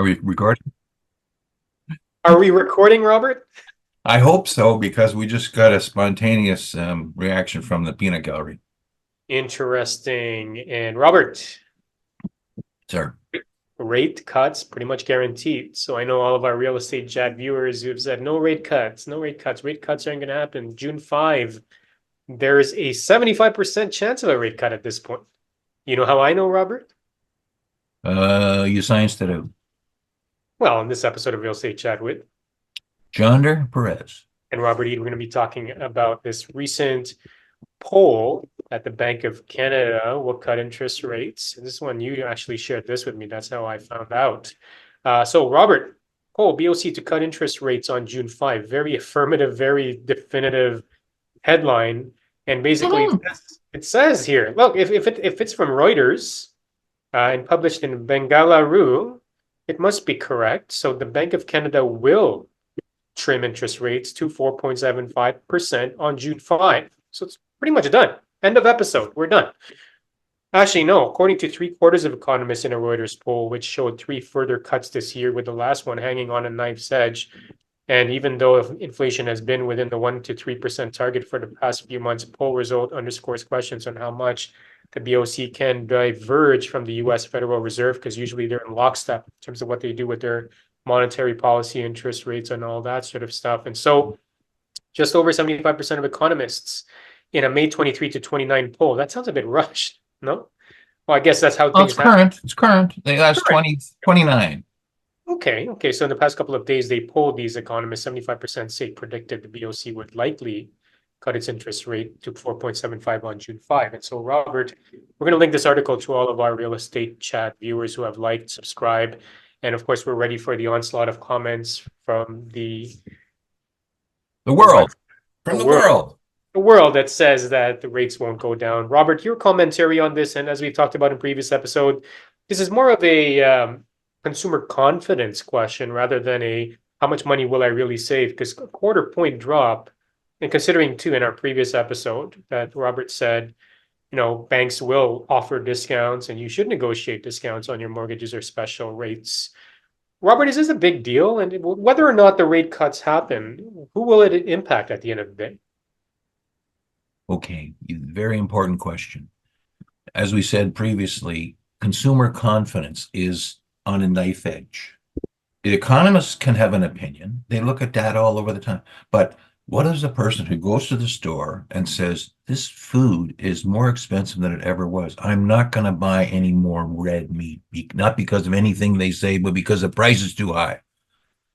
Are we recording? Are we recording, Robert? I hope so, because we just got a spontaneous reaction from the peanut gallery. Interesting. And Robert, Sir. rate cuts pretty much guaranteed. So I know all of our real estate chat viewers who've said no rate cuts, no rate cuts. Rate cuts aren't going to happen. June 5, there's a 75% chance of a rate cut at this point. You know how I know, Robert? You scienced it out. Well, in this episode of Real Estate Chat with Jonder Perez. and Robert Eid, we're going to be talking about this recent poll that the Bank of Canada will cut interest rates. This one, you actually shared this with me. That's how I found out. So, Robert, poll BOC to cut interest rates on June 5. Very affirmative, very definitive headline. And basically, Mhm. it says here, look, if it's from Reuters and published in Bengaluru, it must be correct. So the Bank of Canada will trim interest rates to 4.75% on June 5. So it's pretty much done. End of episode. We're done. Actually, no. According to three-quarters of economists in a Reuters poll, which showed three further cuts this year, with the last one hanging on a knife's edge. And even though inflation has been within the 1 to 3% target for the past few months, poll result underscores questions on how much the BOC can diverge from the US Federal Reserve, because usually they're in lockstep in terms of what they do with their monetary policy, interest rates, and all that sort of stuff. And so just over 75% of economists in a May 23 to 29 poll. That sounds a bit rushed, no? Well, I guess that's how Oh, it's things happen. current. It's current. That's Correct. 2029. Okay. So in the past couple of days, they polled these economists. 75% say predicted the BOC would likely cut its interest rate to 4.75 on June 5. And so, Robert, we're going to link this article to all of our real estate chat viewers who have liked, subscribed, and of course, we're ready for the onslaught of comments from The what world. the From the world world. the world that says that the rates won't go down. Robert, your commentary on this, and as we've talked about in previous episode, this is more of a consumer confidence question rather than a how much money will I really save? Because a quarter point drop, and considering too in our previous episode that Robert said, banks will offer discounts and you should negotiate discounts on your mortgages or special rates. Robert, is this a big deal? And whether or not the rate cuts happen, who will it impact at the end of the day? Okay. Very important question. As we said previously, consumer confidence is on a knife edge. The economists can have an opinion. They look at data all over the time. But what is a person who goes to the store and says, this food is more expensive than it ever was? I'm not going to buy any more red meat, not because of anything they say, but because the price is too high.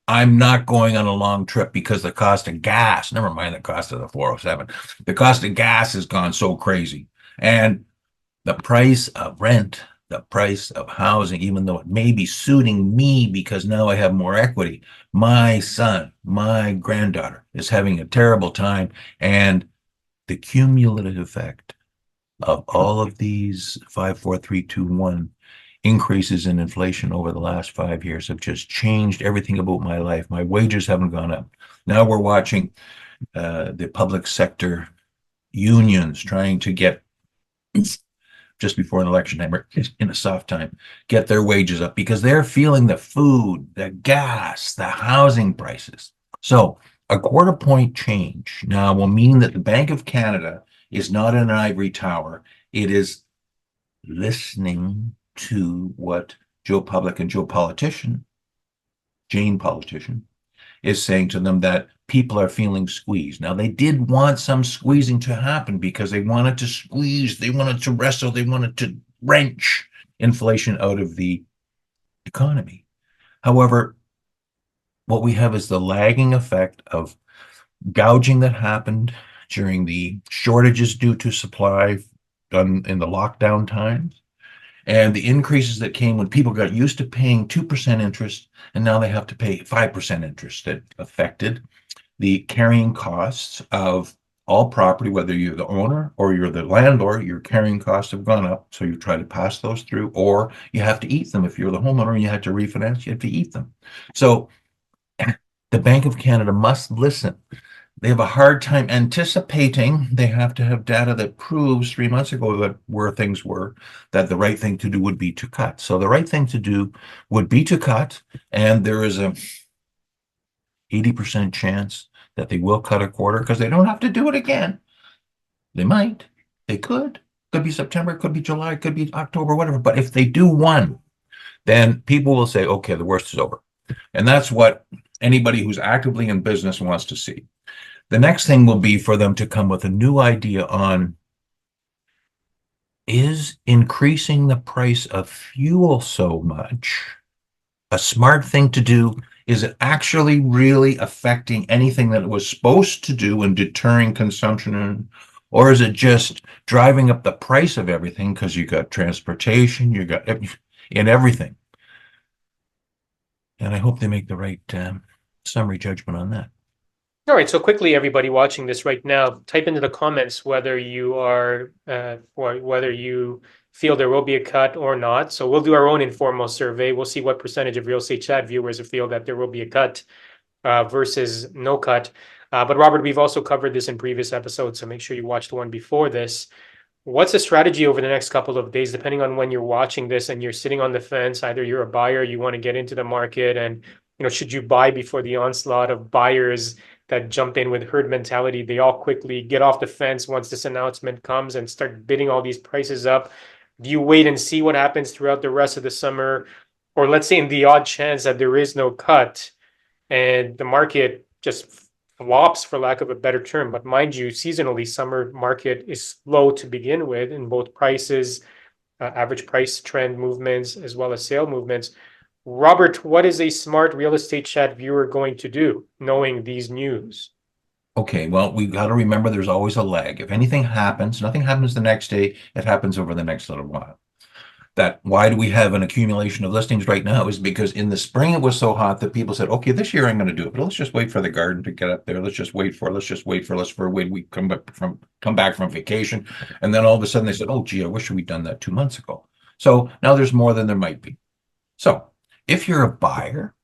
I'm not going on a long trip because the cost of gas, never mind the cost of the 407, the cost of gas has gone so crazy. And the price of rent, the price of housing, even though it may be suiting me because now I have more equity, my son, my granddaughter is having a terrible time. And the cumulative effect of all of these 5, 4, 3, 2, 1 increases in inflation over the last 5 years have just changed everything about my life. My wages haven't gone up. Now we're watching the public sector unions trying to get just before an election time or in a soft time, get their wages up because they're feeling the food, the gas, the housing prices. So a quarter point change now will mean that the Bank of Canada is not in an ivory tower. It is listening to what Joe Public and Jane Politician, is saying to them that people are feeling squeezed. Now, they did want some squeezing to happen because they wanted to squeeze, they wanted to wrestle, they wanted to wrench inflation out of the economy. However, what we have is the lagging effect of gouging that happened during the shortages due to supply done in the lockdown times and the increases that came when people got used to paying 2% interest and now they have to pay 5% interest. That affected the carrying costs of all property, whether you're the owner or you're the landlord. Your carrying costs have gone up, so you try to pass those through, or you have to eat them. If you're the homeowner and you had to refinance, you have to eat them. So the Bank of Canada must listen they have a hard time anticipating. They have to have data that proves 3 months ago that where things were, that the right thing to do would be to cut. So the right thing to do would be to cut, and there is a 80% chance that they will cut a quarter because they don't have to do it again. They might, they could be September, could be July, could be October, whatever. But if they do one, then people will say, okay, the worst is over. And that's what anybody who's actively in business wants to see. The next thing will be for them to come with a new idea on, is increasing the price of fuel so much a smart thing to do? Is it actually really affecting anything that it was supposed to do in deterring consumption? Or is it just driving up the price of everything because you got transportation, you got in everything? And I hope they make the right summary judgment on that. All right, so quickly, everybody watching this right now, type into the comments whether you are or whether you feel there will be a cut or not. So we'll do our own informal survey. We'll see what percentage of Real Estate Chat viewers feel that there will be a cut versus no cut. But Robert, we've also covered this in previous episodes, so make sure you watch the one before this. What's the strategy over the next couple of days, depending on when you're watching this and you're sitting on the fence? Either you're a buyer, you want to get into the market, and should you buy before the onslaught of buyers that jump in with herd mentality? They all quickly get off the fence once this announcement comes and start bidding all these prices up. Do you wait and see what happens throughout the rest of the summer? Or let's say in the odd chance that there is no cut and the market just flops, for lack of a better term. But mind you, seasonally, summer market is slow to begin with in both prices, average price trend movements, as well as sale movements. Robert, what is a smart Real Estate Chat viewer going to do, knowing these news? Okay, well, we've got to remember there's always a lag. If anything happens, nothing happens the next day, it happens over the next little while. That why do we have an accumulation of listings right now is because in the spring it was so hot that people said, okay, this year I'm going to do it, but let's just wait for the garden to get up there. Let's wait we come back from vacation. And then all of a sudden they said, oh gee, I wish we'd done that 2 months ago. So now there's more than there might be. So if you're a buyer,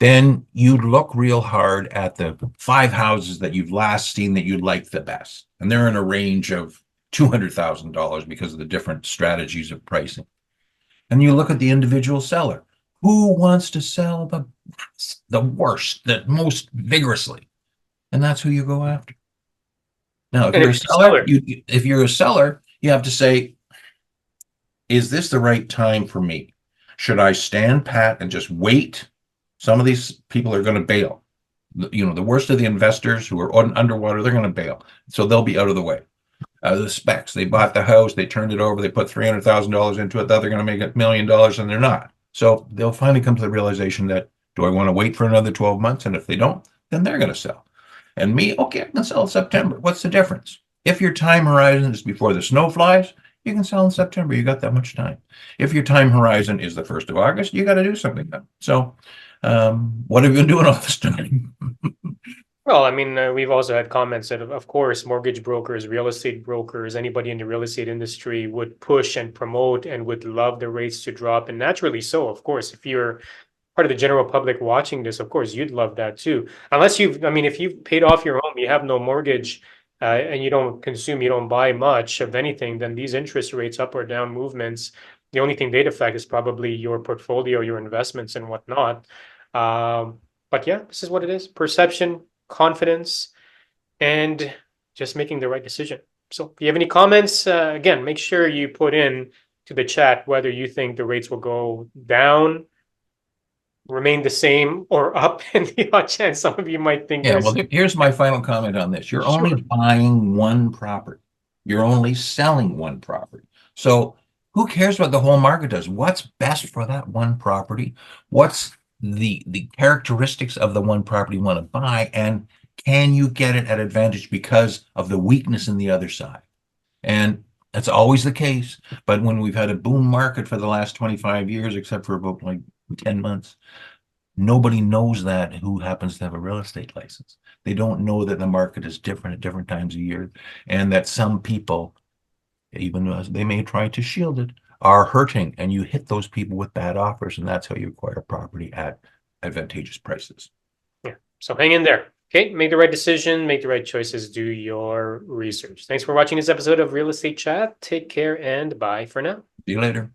then you'd look real hard at the 5 houses that you've last seen that you like the best. And they're in a range of $200,000 because of the different strategies of pricing. And you look at the individual seller. Who wants to sell the worst, the most vigorously? And that's who you go after. Now, if And you're if a seller, if you're a seller, you have to say, is this the right time for me? Should I stand pat and just wait? Some of these people are going to bail. The worst of the investors who are underwater, they're going to bail. So they'll be out of the way. The specs, they bought the house, they turned it over, they put $300,000 into it, thought they're going to make $1 million, and they're not. So they'll finally come to the realization that, do I want to wait for another 12 months? And if they don't, then they're going to sell. And me, okay, I can sell in September. What's the difference? If your time horizon is before the snow flies, you can sell in September. You got that much time. If your time horizon is the 1st of August, you got to do something then. So what have you been doing all this time? Well, I mean, we've also had comments that, of course, mortgage brokers, real estate brokers, anybody in the real estate industry would push and promote and would love the rates to drop. And naturally so, of course, if you're part of the general public watching this, of course, you'd love that too. Unless if you've paid off your home, you have no mortgage, and you don't consume, you don't buy much of anything, then these interest rates up or down movements, the only thing they'd affect is probably your portfolio, your investments and whatnot. But yeah, this is what it is. Perception, confidence, and just making the right decision. So if you have any comments, again, make sure you put in to the chat whether you think the rates will go down, remain the same, or up. And the odd chance some of you might think Yeah, well, there's here's my final comment on this. You're only sure. buying one property. You're only selling one property. So who cares what the whole market does? What's best for that one property? What's the characteristics of the one property you want to buy? And can you get it at advantage because of the weakness in the other side? And that's always the case. But when we've had a boom market for the last 25 years, except for about like 10 months, nobody knows that who happens to have a real estate license. They don't know that the market is different at different times of year, and that some people, even though they may try to shield it, are hurting, and you hit those people with bad offers, and that's how you acquire property at advantageous prices. Yeah. So hang in there. Okay, make the right decision, make the right choices, do your research. Thanks for watching this episode of Real Estate Chat. Take care and bye for now. See you later.